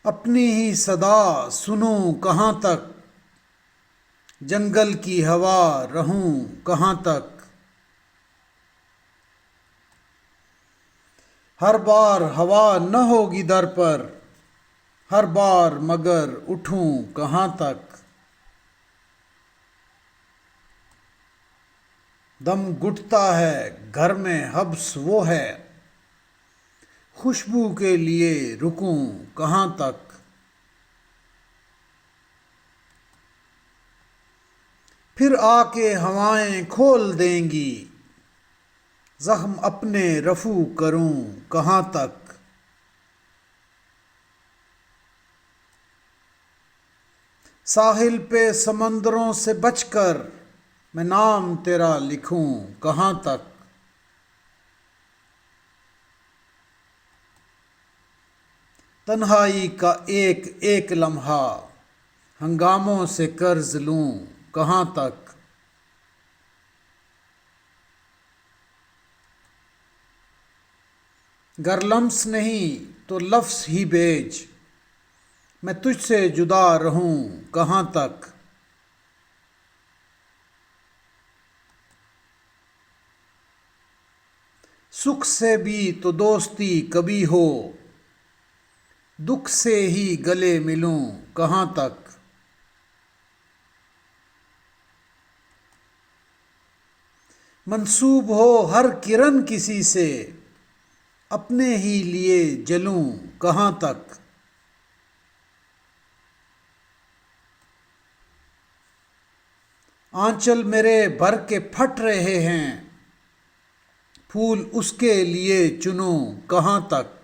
अपनी ही सदा सुनूं कहाँ तक, जंगल की हवा रहूं कहाँ तक। हर बार हवा न होगी दर पर, हर बार मगर उठूं कहाँ तक। दम घुटता है घर में हब्स वो है, खुशबू के लिए रुकूं कहाँ तक। फिर आके हवाएं खोल देंगी, जख्म अपने रफू करूं कहाँ तक। साहिल पे समंदरों से बचकर, मैं नाम तेरा लिखूं कहाँ तक। तन्हाई का एक एक लम्हा, हंगामों से कर्ज लूं कहाँ तक। गर लम्स नहीं तो लफ्ज़ ही भेज, मैं तुझसे जुदा रहूं कहाँ तक। सुख से भी तो दोस्ती कभी हो, दुख से ही गले मिलूं कहाँ तक। मंसूब हो हर किरण किसी से, अपने ही लिए जलूं कहाँ तक। आंचल मेरे भर के फट रहे हैं, फूल उसके लिए चुनूं कहाँ तक।